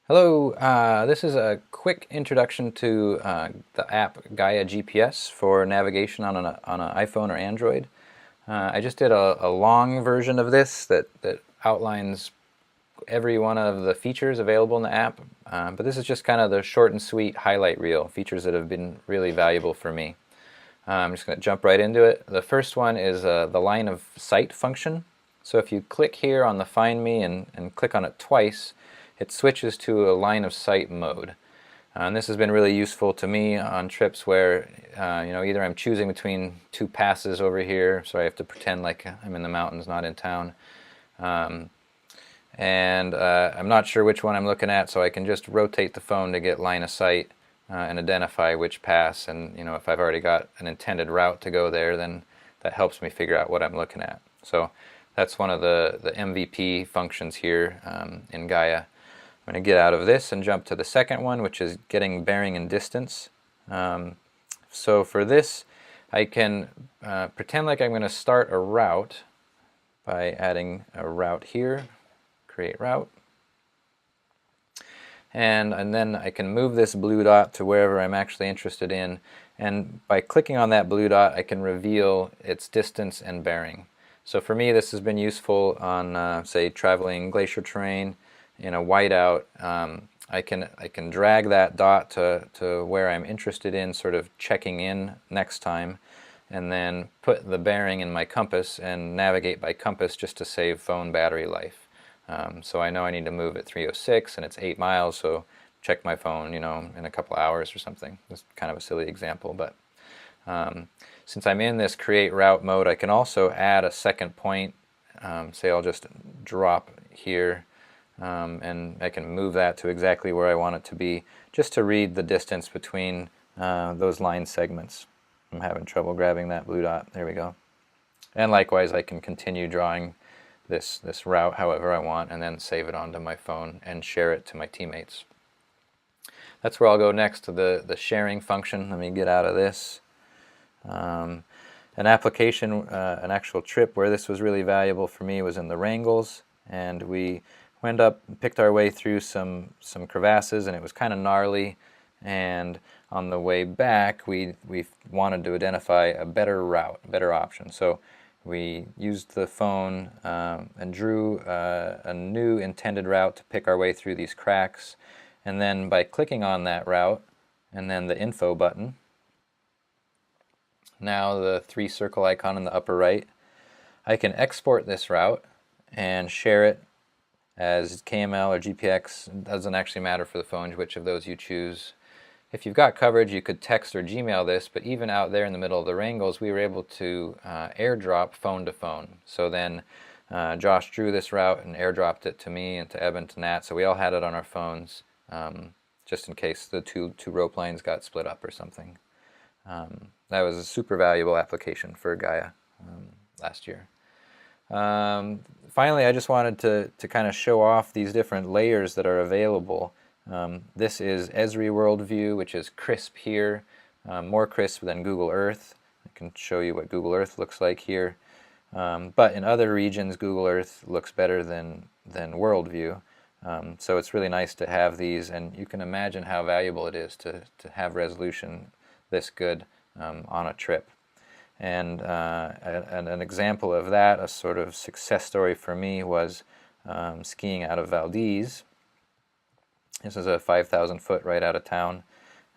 Hello, this is a quick introduction to the app Gaia GPS for navigation on an iPhone or Android. I just did a long version of this that outlines every one of the features available in the app, but this is just kind of the short and sweet highlight reel, features that have been really valuable for me. I'm just going to jump right into it. The first one is the line of sight function. So if you click here on the Find Me and click on it twice, it switches to a line of sight mode. And this has been really useful to me on trips where either I'm choosing between two passes over here, so I have to pretend like I'm in the mountains, not in town. And I'm not sure which one I'm looking at, so I can just rotate the phone to get line of sight and identify which pass. And if I've already got an intended route to go there, then that helps me figure out what I'm looking at. So that's one of the MVP functions here in Gaia. I'm going to get out of this and jump to the second one, which is getting bearing and distance. So for this, I can pretend like I'm going to start a route by adding a route here, create route. And then I can move this blue dot to wherever I'm actually interested in. And by clicking on that blue dot, I can reveal its distance and bearing. So for me, this has been useful on, say, traveling glacier terrain in a whiteout. I can drag that dot to where I'm interested in, sort of checking in next time, and then put the bearing in my compass and navigate by compass just to save phone battery life. So I know I need to move at 3:06 and it's 8 miles, so check my phone, in a couple hours or something. It's kind of a silly example, but since I'm in this create route mode, I can also add a second point. Say I'll just drop here, and I can move that to exactly where I want it to be, just to read the distance between those line segments. I'm having trouble grabbing that blue dot. There we go. And likewise, I can continue drawing this route however I want, and then save it onto my phone and share it to my teammates. That's where I'll go next, to the sharing function. Let me get out of this. An application, an actual trip where this was really valuable for me was in the Wrangles, and we went up and picked our way through some crevasses, and it was kind of gnarly. And on the way back, we wanted to identify a better route, a better option. So we used the phone and drew a new intended route to pick our way through these cracks. And then by clicking on that route and then the info button, now the 3 circle icon in the upper right, I can export this route and share it as KML or GPX. It doesn't actually matter for the phone which of those you choose. If you've got coverage, you could text or Gmail this, but even out there in the middle of the Wrangles, we were able to airdrop phone to phone. So then Josh drew this route and airdropped it to me and to Evan, to Nat, so we all had it on our phones, just in case the two rope lines got split up or something. That was a super valuable application for Gaia last year. Finally, I just wanted to kind of show off these different layers that are available. This is Esri Worldview, which is crisp here, more crisp than Google Earth. I can show you what Google Earth looks like here. But in other regions, Google Earth looks better than Worldview. So it's really nice to have these, and you can imagine how valuable it is to have resolution this good on a trip. And an example of that, a sort of success story for me, was skiing out of Valdez. This is a 5,000 foot right out of town.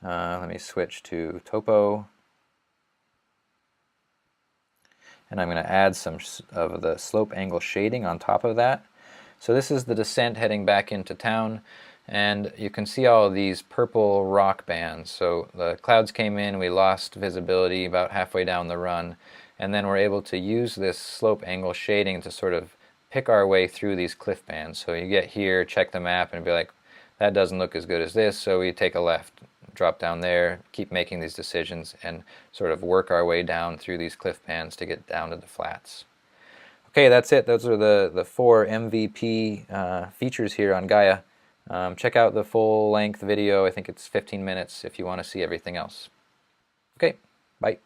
Let me switch to topo. And I'm going to add some of the slope angle shading on top of that. So this is the descent heading back into town. And you can see all of these purple rock bands. So the clouds came in, we lost visibility about halfway down the run, and then we're able to use this slope angle shading to sort of pick our way through these cliff bands. So you get here, check the map, and be like, that doesn't look as good as this, so we take a left, drop down there, keep making these decisions, and sort of work our way down through these cliff bands to get down to the flats. Okay, that's it. Those are the 4 MVP features here on Gaia. Check out the full-length video. I think it's 15 minutes if you want to see everything else. Okay, bye.